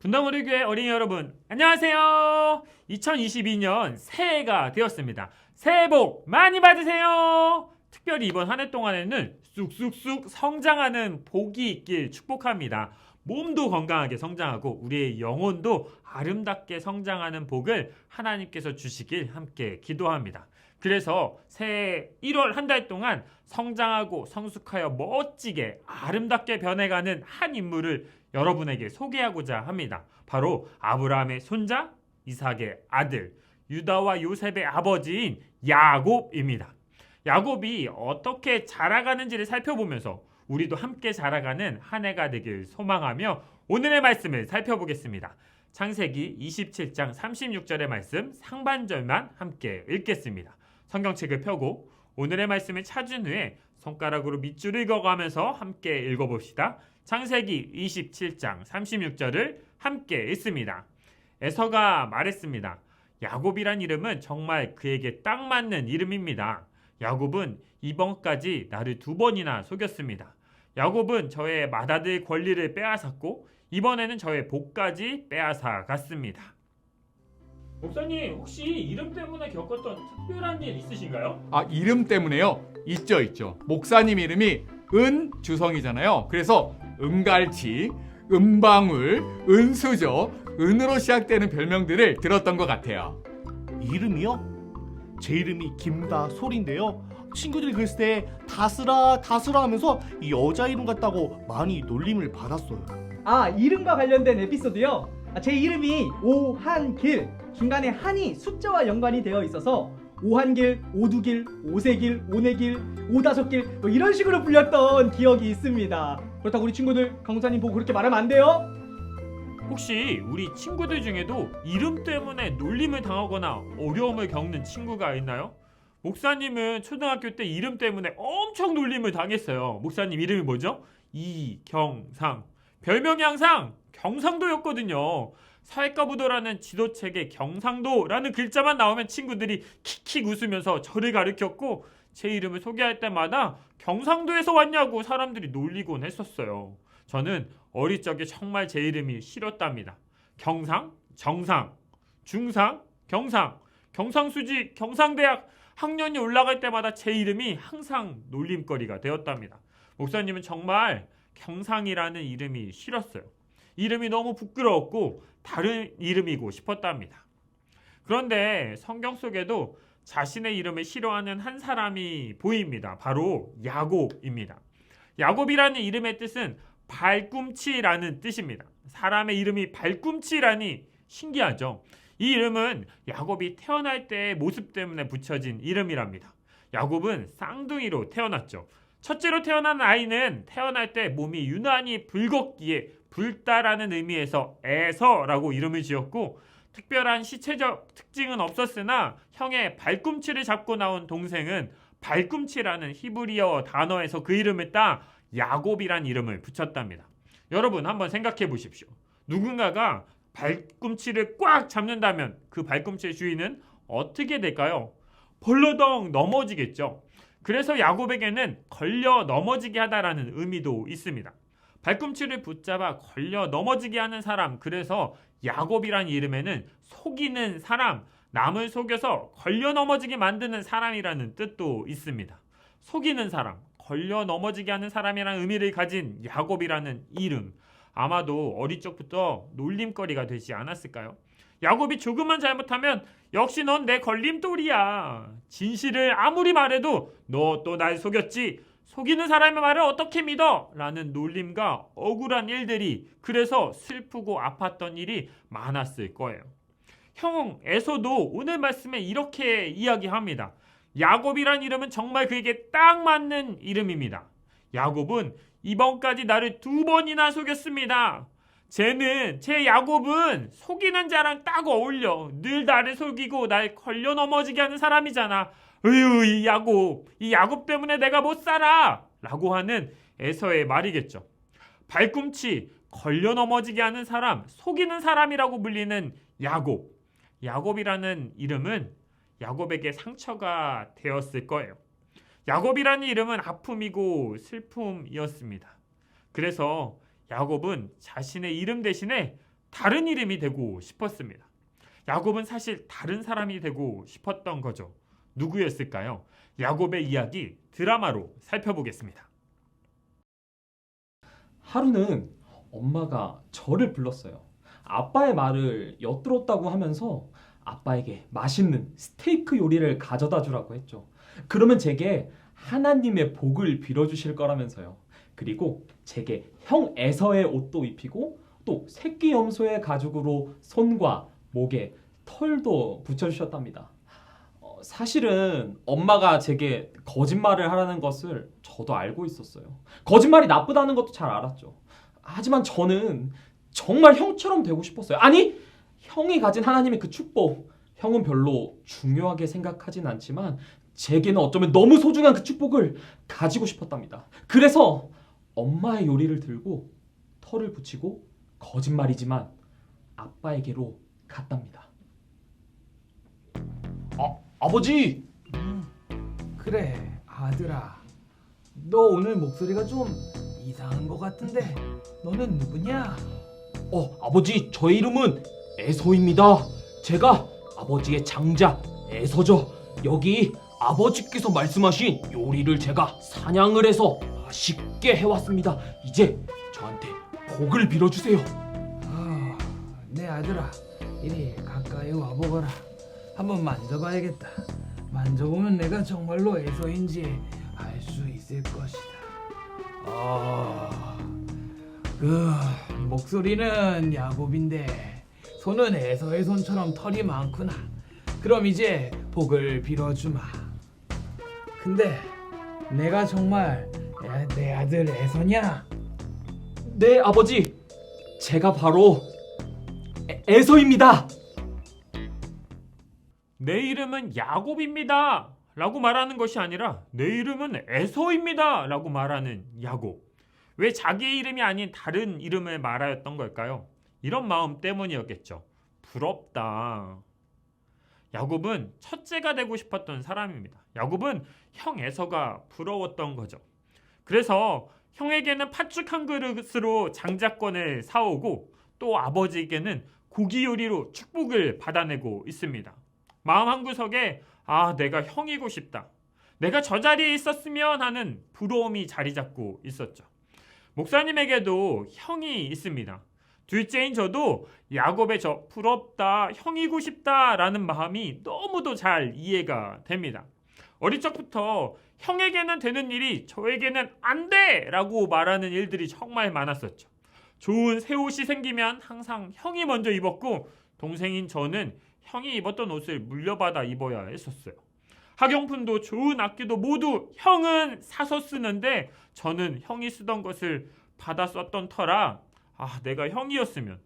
분당우리 교회 어린이 여러분, 안녕하세요. 2022년 새해가 되었습니다. 새해 복 많이 받으세요. 특별히 이번 한 해 동안에는 쑥쑥쑥 성장하는 복이 있길 축복합니다. 몸도 건강하게 성장하고 우리의 영혼도 아름답게 성장하는 복을 하나님께서 주시길 함께 기도합니다. 그래서 새해 1월 한 달 동안 성장하고 성숙하여 멋지게 아름답게 변해가는 한 인물을 여러분에게 소개하고자 합니다. 바로 아브라함의 손자, 이삭의 아들, 유다와 요셉의 아버지인 야곱입니다. 야곱이 어떻게 자라가는지를 살펴보면서 우리도 함께 자라가는 한 해가 되길 소망하며 오늘의 말씀을 살펴보겠습니다. 창세기 27장 36절의 말씀 상반절만 함께 읽겠습니다. 성경책을 펴고 오늘의 말씀을 찾은 후에 손가락으로 밑줄을 그어가면서 함께 읽어봅시다. 창세기 27장 36절을 함께 읽습니다. 에서가 말했습니다. 야곱이란 이름은 정말 그에게 딱 맞는 이름입니다. 야곱은 이번까지 나를 2번이나 속였습니다. 야곱은 저의 맏아들 권리를 빼앗았고 이번에는 저의 복까지 빼앗아 갔습니다. 목사님, 혹시 이름 때문에 겪었던 특별한 일 있으신가요? 이름 때문에요? 있죠. 목사님 이름이 은주성이잖아요. 그래서 은갈치, 은방울, 은수저, 은으로 시작되는 별명들을 들었던 것 같아요. 이름이요? 제 이름이 김다솔인데요. 친구들이 그랬을 때 다스라 하면서 여자 이름 같다고 많이 놀림을 받았어요. 이름과 관련된 에피소드요. 제 이름이 오한길, 중간에 한이 숫자와 연관이 되어 있어서 오한길, 오두길, 오세길, 오네길, 오다섯길 이런 식으로 불렸던 기억이 있습니다. 그렇다고 우리 친구들 강사님 보고 그렇게 말하면 안 돼요. 혹시 우리 친구들 중에도 이름 때문에 놀림을 당하거나 어려움을 겪는 친구가 있나요? 목사님은 초등학교 때 이름 때문에 엄청 놀림을 당했어요. 목사님 이름이 뭐죠? 이경상. 별명이 항상 경상도였거든요. 사회과부도라는 지도책에 경상도라는 글자만 나오면 친구들이 킥킥 웃으면서 저를 가르쳤고 제 이름을 소개할 때마다 경상도에서 왔냐고 사람들이 놀리곤 했었어요. 저는 어릴 적에 정말 제 이름이 싫었답니다. 경상, 정상, 중상, 경상, 경상수지, 경상대학 학년이 올라갈 때마다 제 이름이 항상 놀림거리가 되었답니다. 목사님은 정말 경상이라는 이름이 싫었어요. 이름이 너무 부끄러웠고 다른 이름이고 싶었답니다. 그런데 성경 속에도 자신의 이름을 싫어하는 한 사람이 보입니다. 바로 야곱입니다. 야곱이라는 이름의 뜻은 발꿈치라는 뜻입니다. 사람의 이름이 발꿈치라니 신기하죠. 이 이름은 야곱이 태어날 때의 모습 때문에 붙여진 이름이랍니다. 야곱은 쌍둥이로 태어났죠. 첫째로 태어난 아이는 태어날 때 몸이 유난히 붉었기에 붉다라는 의미에서 에서라고 이름을 지었고 특별한 시체적 특징은 없었으나 형의 발꿈치를 잡고 나온 동생은 발꿈치라는 히브리어 단어에서 그 이름을 따 야곱이란 이름을 붙였답니다. 여러분 한번 생각해 보십시오. 누군가가 발꿈치를 꽉 잡는다면 그 발꿈치의 주인은 어떻게 될까요? 벌러덩 넘어지겠죠. 그래서 야곱에게는 걸려 넘어지게 하다라는 의미도 있습니다. 발꿈치를 붙잡아 걸려 넘어지게 하는 사람, 그래서 야곱이란 이름에는 속이는 사람, 남을 속여서 걸려 넘어지게 만드는 사람이라는 뜻도 있습니다. 속이는 사람, 걸려 넘어지게 하는 사람이라는 의미를 가진 야곱이라는 이름, 아마도 어릴 적부터 놀림거리가 되지 않았을까요? 야곱이 조금만 잘못하면 역시 넌 내 걸림돌이야. 진실을 아무리 말해도 너 또 날 속였지. 속이는 사람의 말을 어떻게 믿어? 라는 놀림과 억울한 일들이 그래서 슬프고 아팠던 일이 많았을 거예요. 형 에서도 오늘 말씀에 이렇게 이야기합니다. 야곱이란 이름은 정말 그에게 딱 맞는 이름입니다. 야곱은 이번까지 나를 2번이나 속였습니다. 제 야곱은 속이는 자랑 딱 어울려. 늘 나를 속이고 날 걸려 넘어지게 하는 사람이잖아. 으유, 이 야곱 때문에 내가 못 살아! 라고 하는 에서의 말이겠죠. 발꿈치, 걸려 넘어지게 하는 사람, 속이는 사람이라고 불리는 야곱. 야곱이라는 이름은 야곱에게 상처가 되었을 거예요. 야곱이라는 이름은 아픔이고 슬픔이었습니다. 그래서 야곱은 자신의 이름 대신에 다른 이름이 되고 싶었습니다. 야곱은 사실 다른 사람이 되고 싶었던 거죠. 누구였을까요? 야곱의 이야기 드라마로 살펴보겠습니다. 하루는 엄마가 저를 불렀어요. 아빠의 말을 엿들었다고 하면서 아빠에게 맛있는 스테이크 요리를 가져다 주라고 했죠. 그러면 제게 하나님의 복을 빌어주실 거라면서요. 그리고 제게 형 에서의 옷도 입히고 또 새끼 염소의 가죽으로 손과 목에 털도 붙여주셨답니다. 사실은 엄마가 제게 거짓말을 하라는 것을 저도 알고 있었어요. 거짓말이 나쁘다는 것도 잘 알았죠. 하지만 저는 정말 형처럼 되고 싶었어요. 아니, 형이 가진 하나님의 그 축복, 형은 별로 중요하게 생각하진 않지만 제게는 어쩌면 너무 소중한 그 축복을 가지고 싶었답니다. 그래서 엄마의 요리를 들고 털을 붙이고 거짓말이지만 아빠에게로 갔답니다. 아버지! 그래, 아들아. 너 오늘 목소리가 좀 이상한 것 같은데 너는 누구냐? 아버지, 저의 이름은 에서입니다. 제가 아버지의 장자 에서죠. 여기 아버지께서 말씀하신 요리를 제가 사냥을 해서 맛있게 해왔습니다. 이제 저한테 복을 빌어주세요. 내 아들아, 이리 가까이 와보거라. 한번 만져봐야겠다. 만져보면 내가 정말로 에서인지 알 수 있을 것이다. 그 목소리는 야곱인데 손은 에서의 손처럼 털이 많구나. 그럼 이제 복을 빌어주마. 근데 내가 정말 내 아들 에서냐? 네, 아버지. 제가 바로 에서입니다. 내 이름은 야곱입니다 라고 말하는 것이 아니라 내 이름은 에서입니다 라고 말하는 야곱. 왜 자기의 이름이 아닌 다른 이름을 말하였던 걸까요? 이런 마음 때문이었겠죠. 부럽다. 야곱은 첫째가 되고 싶었던 사람입니다. 야곱은 형 에서가 부러웠던 거죠. 그래서 형에게는 팥죽 한 그릇으로 장자권을 사오고 또 아버지에게는 고기 요리로 축복을 받아내고 있습니다. 마음 한구석에 내가 형이고 싶다. 내가 저 자리에 있었으면 하는 부러움이 자리 잡고 있었죠. 목사님에게도 형이 있습니다. 둘째인 저도 야곱의 저 부럽다, 형이고 싶다라는 마음이 너무도 잘 이해가 됩니다. 어릴 적부터 형에게는 되는 일이 저에게는 안 돼! 라고 말하는 일들이 정말 많았었죠. 좋은 새 옷이 생기면 항상 형이 먼저 입었고 동생인 저는 형이 입었던 옷을 물려받아 입어야 했었어요. 학용품도 좋은 악기도 모두 형은 사서 쓰는데 저는 형이 쓰던 것을 받아 썼던 터라 내가 형이었으면,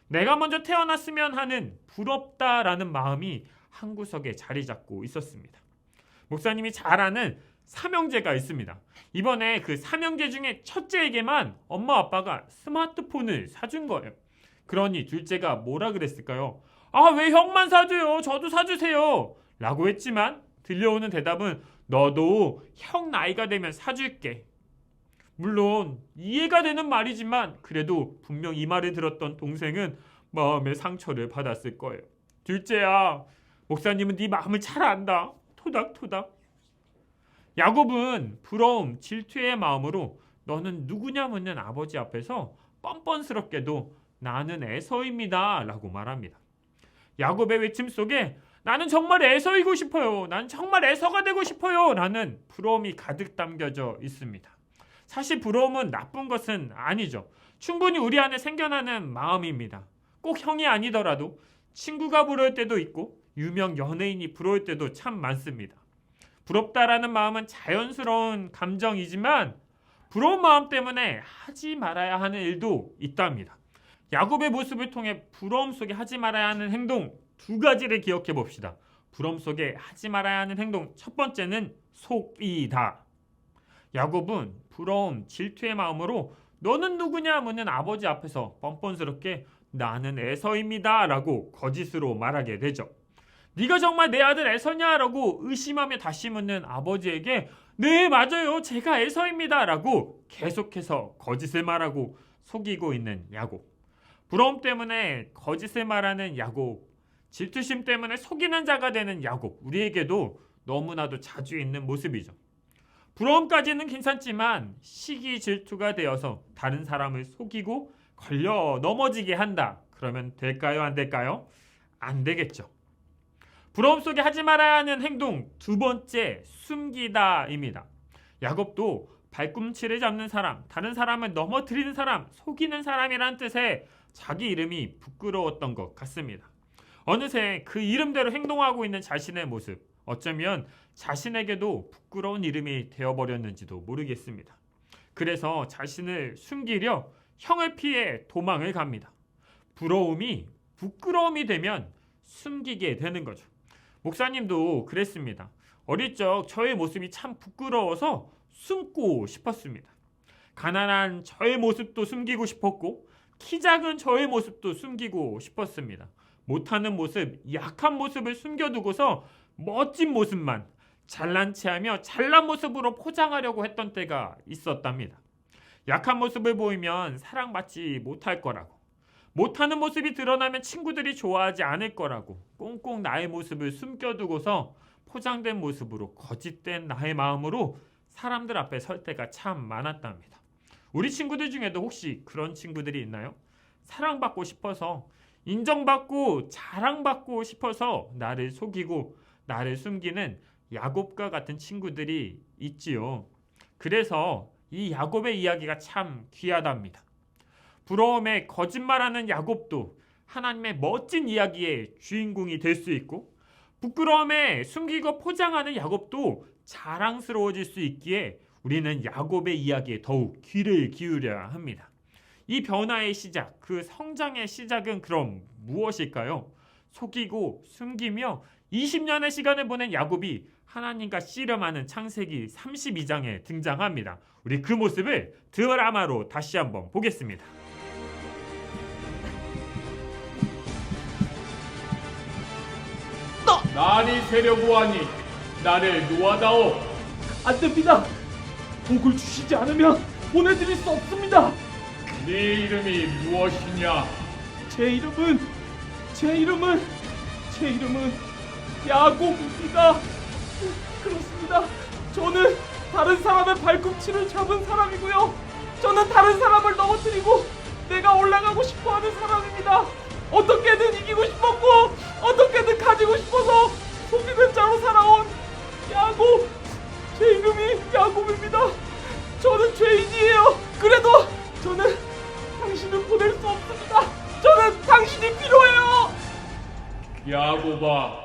내가 먼저 태어났으면 하는 부럽다라는 마음이 한구석에 자리 잡고 있었습니다. 목사님이 잘 아는 삼형제가 있습니다. 이번에 그 삼형제 중에 첫째에게만 엄마 아빠가 스마트폰을 사준 거예요. 그러니 둘째가 뭐라 그랬을까요? 왜 형만 사줘요? 저도 사주세요. 라고 했지만 들려오는 대답은 너도 형 나이가 되면 사줄게. 물론 이해가 되는 말이지만 그래도 분명 이 말을 들었던 동생은 마음의 상처를 받았을 거예요. 둘째야, 목사님은 네 마음을 잘 안다. 토닥토닥. 야곱은 부러움, 질투의 마음으로 너는 누구냐 묻는 아버지 앞에서 뻔뻔스럽게도 나는 에서입니다 라고 말합니다. 야곱의 외침 속에 나는 정말 에서이고 싶어요. 난 정말 에서가 되고 싶어요. 라는 부러움이 가득 담겨져 있습니다. 사실 부러움은 나쁜 것은 아니죠. 충분히 우리 안에 생겨나는 마음입니다. 꼭 형이 아니더라도 친구가 부러울 때도 있고 유명 연예인이 부러울 때도 참 많습니다. 부럽다라는 마음은 자연스러운 감정이지만 부러운 마음 때문에 하지 말아야 하는 일도 있답니다. 야곱의 모습을 통해 부러움 속에 하지 말아야 하는 행동 두 가지를 기억해 봅시다. 부러움 속에 하지 말아야 하는 행동 첫 번째는 속이다. 야곱은 부러움, 질투의 마음으로 너는 누구냐 묻는 아버지 앞에서 뻔뻔스럽게 나는 에서입니다 라고 거짓으로 말하게 되죠. 네가 정말 내 아들 에서냐 라고 의심하며 다시 묻는 아버지에게 네 맞아요 제가 에서입니다 라고 계속해서 거짓을 말하고 속이고 있는 야곱. 부러움 때문에 거짓을 말하는 야곱, 질투심 때문에 속이는 자가 되는 야곱, 우리에게도 너무나도 자주 있는 모습이죠. 부러움까지는 괜찮지만 시기 질투가 되어서 다른 사람을 속이고 걸려 넘어지게 한다. 그러면 될까요? 안 될까요? 안 되겠죠. 부러움 속에 하지 말아야 하는 행동 두 번째, 숨기다입니다. 야곱도 발꿈치를 잡는 사람, 다른 사람을 넘어뜨리는 사람, 속이는 사람이란 뜻의 자기 이름이 부끄러웠던 것 같습니다. 어느새 그 이름대로 행동하고 있는 자신의 모습, 어쩌면 자신에게도 부끄러운 이름이 되어버렸는지도 모르겠습니다. 그래서 자신을 숨기려 형을 피해 도망을 갑니다. 부러움이 부끄러움이 되면 숨기게 되는 거죠. 목사님도 그랬습니다. 어릴 적 저의 모습이 참 부끄러워서 숨고 싶었습니다. 가난한 저의 모습도 숨기고 싶었고 키 작은 저의 모습도 숨기고 싶었습니다. 못하는 모습, 약한 모습을 숨겨두고서 멋진 모습만 잘난 체하며 잘난 모습으로 포장하려고 했던 때가 있었답니다. 약한 모습을 보이면 사랑받지 못할 거라고, 못하는 모습이 드러나면 친구들이 좋아하지 않을 거라고 꽁꽁 나의 모습을 숨겨두고서 포장된 모습으로 거짓된 나의 마음으로 사람들 앞에 설 때가 참 많았답니다. 우리 친구들 중에도 혹시 그런 친구들이 있나요? 사랑받고 싶어서, 인정받고 자랑받고 싶어서 나를 속이고 나를 숨기는 야곱과 같은 친구들이 있지요. 그래서 이 야곱의 이야기가 참 귀하답니다. 부러움에 거짓말하는 야곱도 하나님의 멋진 이야기의 주인공이 될 수 있고, 부끄러움에 숨기고 포장하는 야곱도 자랑스러워질 수 있기에 우리는 야곱의 이야기에 더욱 귀를 기울여야 합니다. 이 변화의 시작, 그 성장의 시작은 그럼 무엇일까요? 속이고 숨기며 20년의 시간을 보낸 야곱이 하나님과 씨름하는 창세기 32장에 등장합니다. 우리 그 모습을 드라마로 다시 한번 보겠습니다. 날이 새려고 하니 나를 놓아다오. 안 됩니다. 복을 주시지 않으면 보내드릴 수 없습니다. 네 이름이 무엇이냐? 제 이름은 야곱입니다. 그렇습니다. 저는 다른 사람의 발꿈치를 잡은 사람이고요. 저는 다른 사람을 넘어뜨리고 내가 올라가고 싶어하는 사람입니다. 어떻게든 이기고 싶었고 어떻게든 가지고 싶어서 속이는 자로 살아온 야곱. 제 이름이 야곱입니다. 저는 죄인이에요. 그래도 저는 당신을 보낼 수 없습니다. 저는 당신이 필요해요. 야곱아,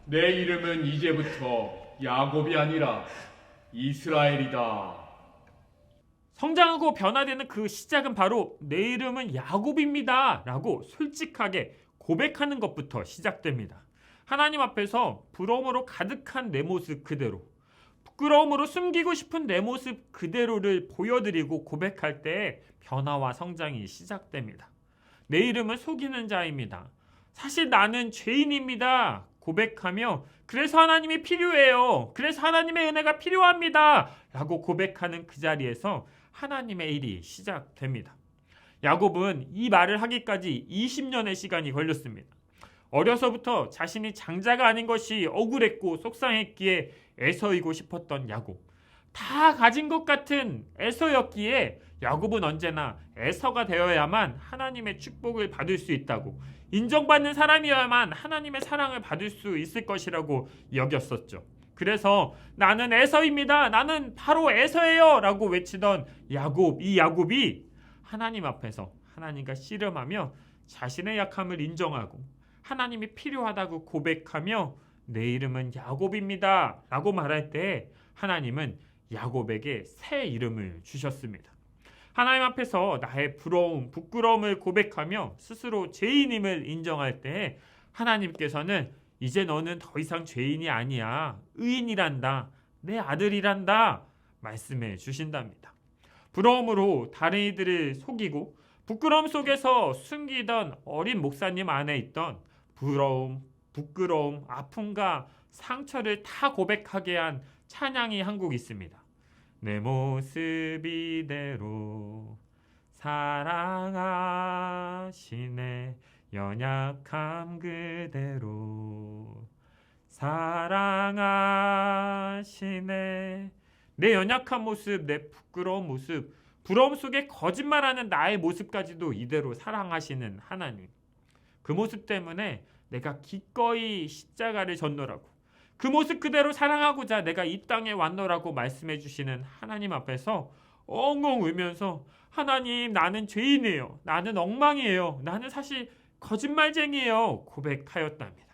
내 이름은 이제부터 야곱이 아니라 이스라엘이다. 성장하고 변화되는 그 시작은 바로 내 이름은 야곱입니다 라고 솔직하게 고백하는 것부터 시작됩니다. 하나님 앞에서 부러움으로 가득한 내 모습 그대로, 부끄러움으로 숨기고 싶은 내 모습 그대로를 보여드리고 고백할 때 변화와 성장이 시작됩니다. 내 이름은 속이는 자입니다. 사실 나는 죄인입니다. 고백하며 그래서 하나님이 필요해요. 그래서 하나님의 은혜가 필요합니다. 라고 고백하는 그 자리에서 하나님의 일이 시작됩니다. 야곱은 이 말을 하기까지 20년의 시간이 걸렸습니다. 어려서부터 자신이 장자가 아닌 것이 억울했고 속상했기에 에서이고 싶었던 야곱. 다 가진 것 같은 에서였기에 야곱은 언제나 에서가 되어야만 하나님의 축복을 받을 수 있다고, 인정받는 사람이어야만 하나님의 사랑을 받을 수 있을 것이라고 여겼었죠. 그래서 나는 에서입니다. 나는 바로 에서예요. 라고 외치던 야곱, 이 야곱이 하나님 앞에서 하나님과 씨름하며 자신의 약함을 인정하고 하나님이 필요하다고 고백하며 내 이름은 야곱입니다. 라고 말할 때 하나님은 야곱에게 새 이름을 주셨습니다. 하나님 앞에서 나의 부러움, 부끄러움을 고백하며 스스로 죄인임을 인정할 때 하나님께서는 이제 너는 더 이상 죄인이 아니야. 의인이란다. 내 아들이란다. 말씀해 주신답니다. 부러움으로 다른 이들을 속이고 부끄러움 속에서 숨기던 어린 목사님 안에 있던 부러움, 부끄러움, 아픔과 상처를 다 고백하게 한 찬양이 한 곡 있습니다. 내 모습 이대로 사랑하시네 연약함 그대로 사랑하시네. 내 연약한 모습, 내 부끄러운 모습, 부러움 속에 거짓말하는 나의 모습까지도 이대로 사랑하시는 하나님. 그 모습 때문에 내가 기꺼이 십자가를 졌노라고, 그 모습 그대로 사랑하고자 내가 이 땅에 왔노라고 말씀해 주시는 하나님 앞에서 엉엉 울면서 하나님, 나는 죄인이에요. 나는 엉망이에요. 나는 사실 거짓말쟁이에요. 고백하였답니다.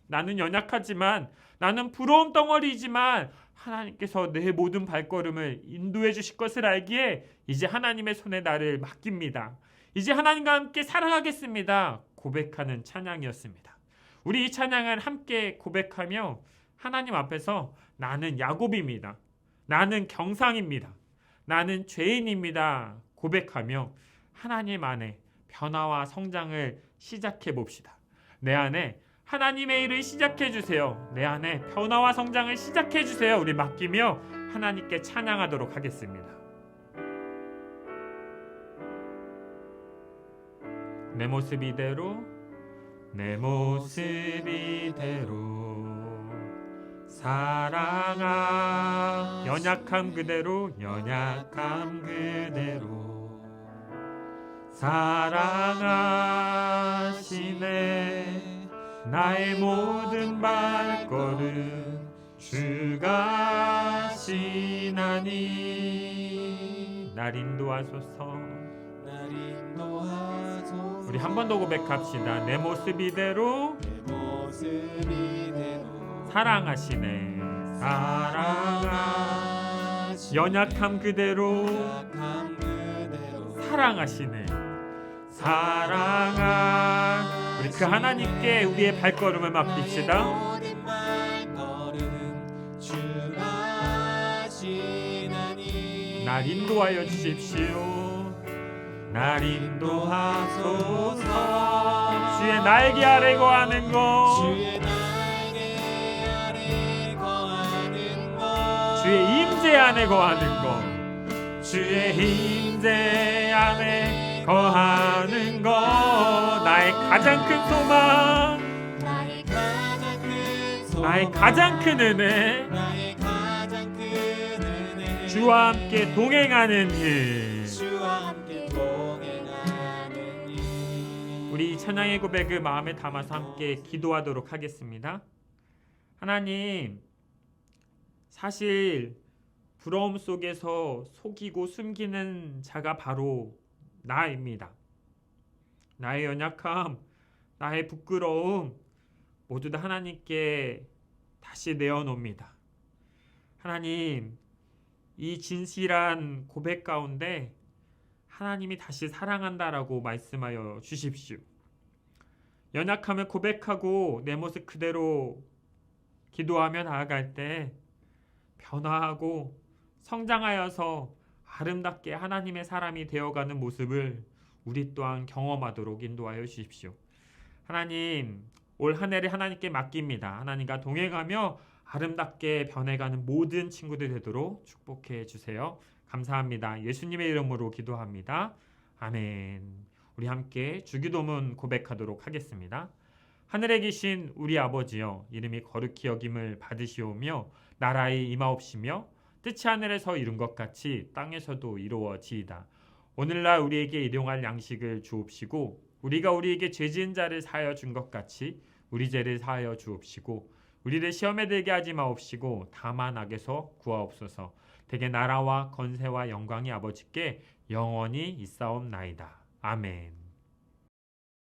나는 연약하지만, 나는 부러움 덩어리이지만 하나님께서 내 모든 발걸음을 인도해 주실 것을 알기에 이제 하나님의 손에 나를 맡깁니다. 이제 하나님과 함께 살아가겠습니다. 고백하는 찬양이었습니다. 우리 이 찬양을 함께 고백하며 하나님 앞에서 나는 야곱입니다. 나는 경상입니다. 나는 죄인입니다. 고백하며 하나님 안에 변화와 성장을 시작해 봅시다. 내 안에 하나님의 일을 시작해 주세요. 내 안에 변화와 성장을 시작해 주세요. 우리 맡기며 하나님께 찬양하도록 하겠습니다. 내 모습 이대로, 내 모습 이대로 사랑하 연약함 그대로, 연약함 그대로 사랑하시네. 나의 모든 발걸음 주가 하시나니 날 인도하소서. 우리 한 번 더 고백합시다. 내 모습 이대로, 사랑하시네. 연약함 그대로 사랑하시네. 우리 그 하나님께 우리의 발걸음을 맡깁시다. 날 인도하여 주십시오. 날 인도하소서. 주의 날개 아래 거하는 것, 주의 임재 안에 거하는 것, 주의 임재 안에 거하는 것, 나의 가장 큰 소망, 나의 가장 큰 은혜, 주와 함께 동행하는 일. 우리 찬양의 고백을 마음에 담아서 함께 기도하도록 하겠습니다. 하나님, 사실 부러움 속에서 속이고 숨기는 자가 바로 나입니다. 나의 연약함, 나의 부끄러움 모두 다 하나님께 다시 내어놓습니다. 하나님, 이 진실한 고백 가운데 하나님이 다시 사랑한다라고 말씀하여 주십시오. 연약함을 고백하고 내 모습 그대로 기도하며 나아갈 때 변화하고 성장하여서 아름답게 하나님의 사람이 되어가는 모습을 우리 또한 경험하도록 인도하여 주십시오. 하나님, 올 한 해를 하나님께 맡깁니다. 하나님과 동행하며 아름답게 변해가는 모든 친구들 되도록 축복해 주세요. 감사합니다. 예수님의 이름으로 기도합니다. 아멘. 우리 함께 주기도문 고백하도록 하겠습니다. 하늘에 계신 우리 아버지여, 이름이 거룩히 여김을 받으시오며 나라의 임하옵시며 뜻이 하늘에서 이룬 것 같이 땅에서도 이루어지이다. 오늘날 우리에게 일용할 양식을 주옵시고 우리가 우리에게 죄 지은 자를 사하여 준 것 같이 우리 죄를 사하여 주옵시고 우리를 시험에 들게 하지 마옵시고 다만 악에서 구하옵소서. 대개 나라와 건세와 영광이 아버지께 영원히 있사옵나이다. 아멘.